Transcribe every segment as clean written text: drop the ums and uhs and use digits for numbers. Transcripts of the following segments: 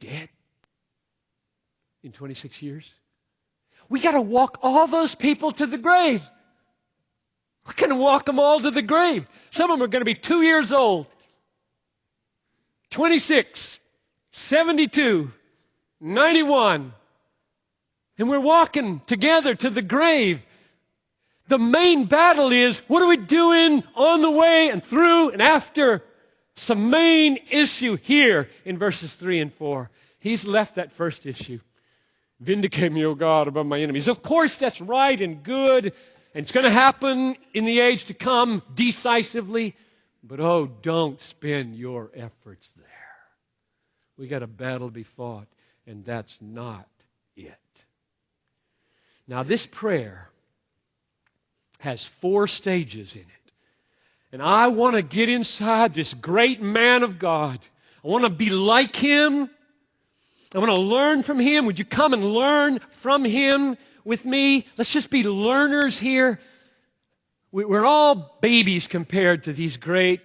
dead in 26 years? We got to walk all those people to the grave. We're going to walk them all to the grave. Some of them are going to be 2 years old, 26, 72, 91. And we're walking together to the grave. The main battle is, what are we doing on the way and through and after? It's the main issue here in verses 3 and 4. He's left that first issue. Vindicate me, O God, above my enemies. Of course, that's right and good, and it's going to happen in the age to come decisively. But oh, don't spend your efforts there. We got a battle to be fought, and that's not it. Now, this prayer has 4 stages in it. And I want to get inside this great man of God. I want to be like him. I want to learn from him. Would you come and learn from him with me? Let's just be learners here. We're all babies compared to these great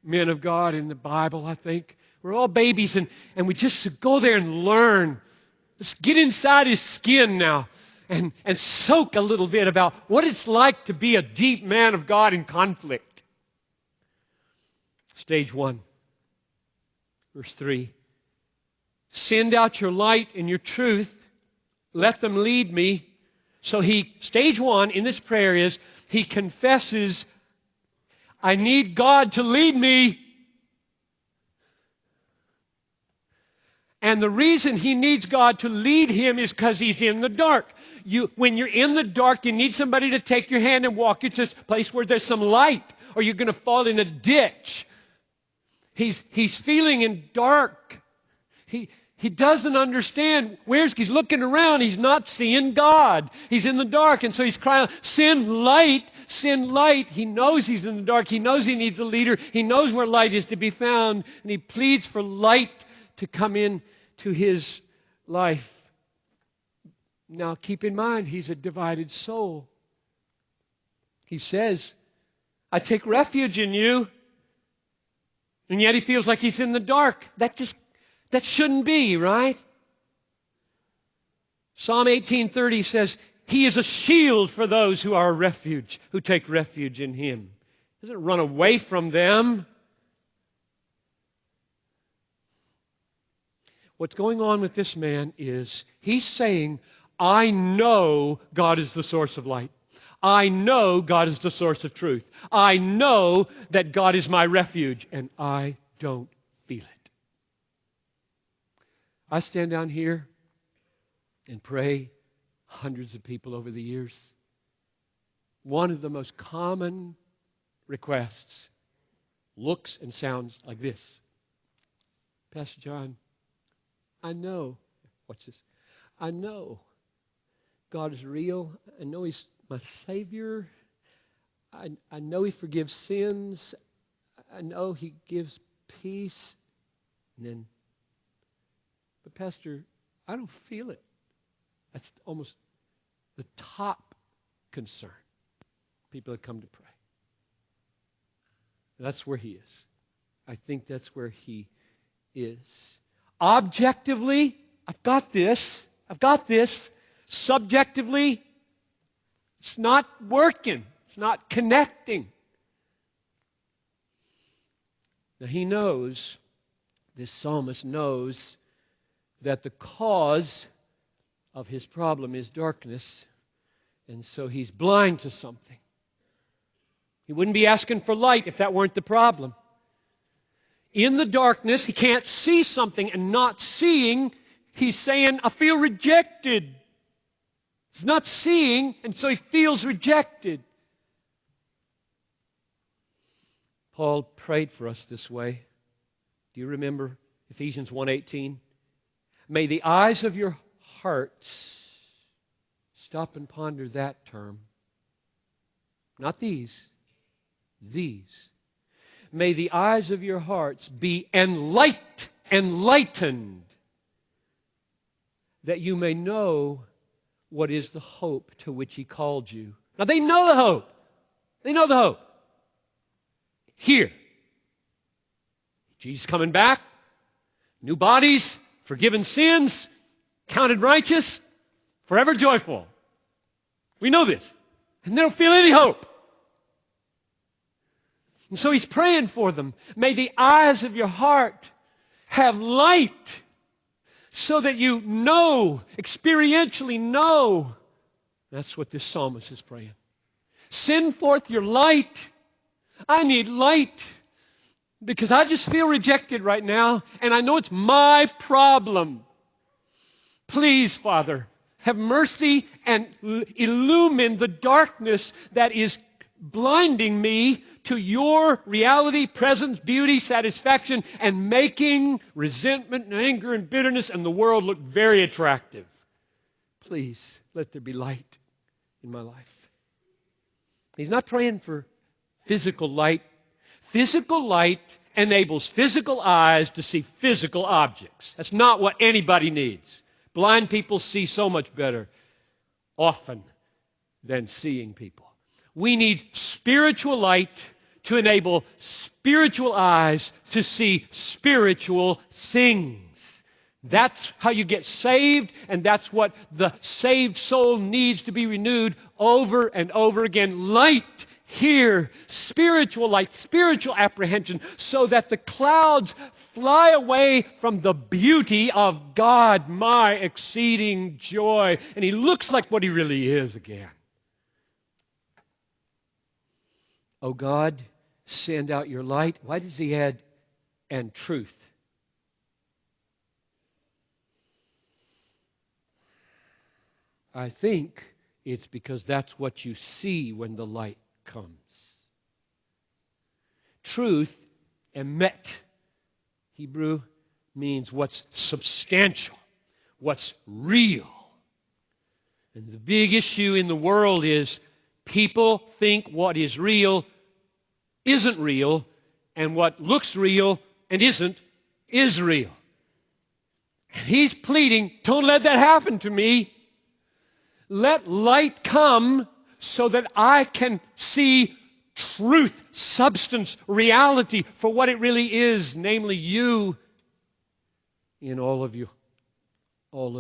men of God in the Bible, I think. We're all babies, and we just go there and learn. Let's get inside his skin now and soak a little bit about what it's like to be a deep man of God in conflict. Stage 1, verse 3. Send out your light and your truth. Let them lead me. So stage 1 in this prayer is, he confesses, I need God to lead me. And the reason he needs God to lead him is because he's in the dark. When you're in the dark, you need somebody to take your hand and walk you to a place where there's some light, or you're going to fall in a ditch. He's feeling in dark. He doesn't understand. He's looking around. He's not seeing God. He's in the dark. And so he's crying out, send light, send light. He knows he's in the dark. He knows he needs a leader. He knows where light is to be found. And he pleads for light to come in to his life. Now keep in mind, he's a divided soul. He says, I take refuge in you. And yet he feels like he's in the dark. That shouldn't be, right? Psalm 18:30 says, he is a shield for those who are a refuge, who take refuge in him. He doesn't run away from them. What's going on with this man is he's saying, I know God is the source of light. I know God is the source of truth. I know that God is my refuge, and I don't feel it. I stand down here and pray hundreds of people over the years. One of the most common requests looks and sounds like this. Pastor John, I know, watch this, I know God is real. I know he's my Savior. I know he forgives sins. I know he gives peace. But Pastor, I don't feel it. That's almost the top concern. People that come to pray. That's where he is. I think that's where he is. Objectively, I've got this. Subjectively, it's not working. It's not connecting. Now he knows, this psalmist knows, that the cause of his problem is darkness. And so he's blind to something. He wouldn't be asking for light if that weren't the problem. In the darkness, he can't see something, and not seeing, he's saying, I feel rejected. He's not seeing, and so he feels rejected. Paul prayed for us this way. Do you remember Ephesians 1:18? May the eyes of your hearts, stop and ponder that term. Not these. May the eyes of your hearts be enlightened, that you may know what is the hope to which he called you. Now they know the hope. They know the hope. Here. Jesus coming back. New bodies. Forgiven sins, counted righteous, forever joyful. We know this. And they don't feel any hope. And so he's praying for them. May the eyes of your heart have light so that you know, experientially know. That's what this psalmist is praying. Send forth your light. I need light because I just feel rejected right now, and I know it's my problem. Please, Father, have mercy and illumine the darkness that is blinding me to your reality, presence, beauty, satisfaction, and making resentment and anger and bitterness and the world look very attractive. Please, let there be light in my life. He's not praying for physical light. Physical light enables physical eyes to see physical objects. That's not what anybody needs. Blind people see so much better often than seeing people. We need spiritual light to enable spiritual eyes to see spiritual things. That's how you get saved, and that's what the saved soul needs to be renewed over and over again. Light here, spiritual light, spiritual apprehension, so that the clouds fly away from the beauty of God, my exceeding joy. And He looks like what He really is again. Oh God, send out your light. Why does He add, and truth? I think it's because that's what you see when the light comes. Truth, emet, Hebrew, means what's substantial, what's real. And the big issue in the world is people think what is real isn't real, and what looks real and isn't is real. And He's pleading, don't let that happen to me. Let light come so that I can see truth, substance, reality for what it really is, namely you in all of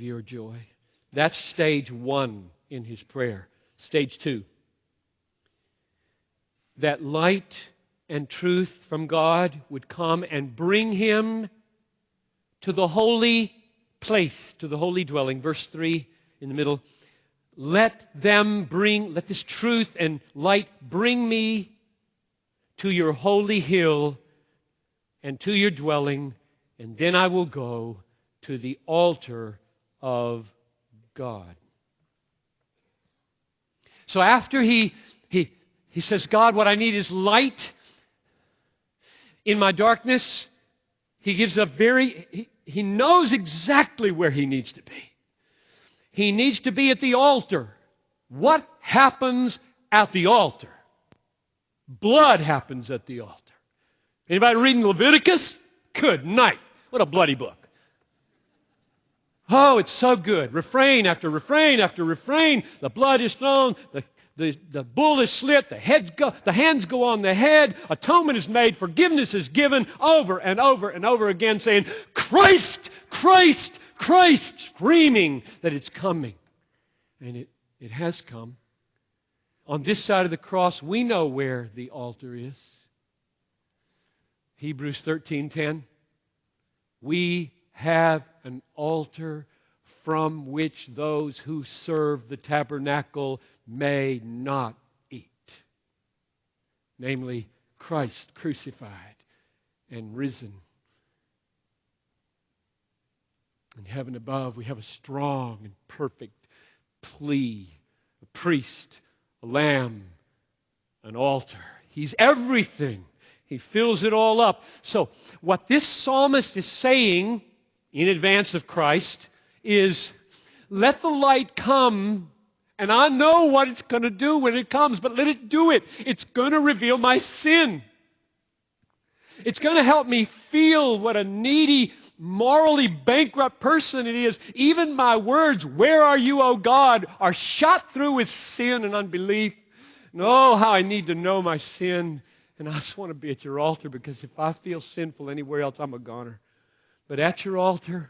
your joy. That's stage one in his prayer. Stage two. That light and truth from God would come and bring him to the holy place, to the holy dwelling. Verse 3 in the middle. Let this truth and light bring me to your holy hill and to your dwelling, and then I will go to the altar of God. So after he says, God, what I need is light in my darkness, he gives he knows exactly where he needs to be. He needs to be at the altar. What happens at the altar? Blood happens at the altar. Anybody reading Leviticus? Good night. What a bloody book. Oh, it's so good. Refrain after refrain after refrain. The blood is thrown. The bull is slit. The hands go on the head. Atonement is made. Forgiveness is given over and over and over again, saying, Christ, Christ, Christ, screaming that it's coming. And it has come. On this side of the cross, we know where the altar is. Hebrews 13:10. We have an altar from which those who serve the tabernacle may not eat. Namely, Christ crucified and risen. In heaven above, we have a strong and perfect plea, a priest, a lamb, an altar. He's everything. He fills it all up. So what this psalmist is saying in advance of Christ is, let the light come, and I know what it's going to do when it comes, but let it do it. It's going to reveal my sin. It's going to help me feel what a needy, morally bankrupt person it is. Even my words, where are you, O God, are shot through with sin and unbelief. And oh, how I need to know my sin. And I just want to be at your altar, because if I feel sinful anywhere else, I'm a goner. But at your altar,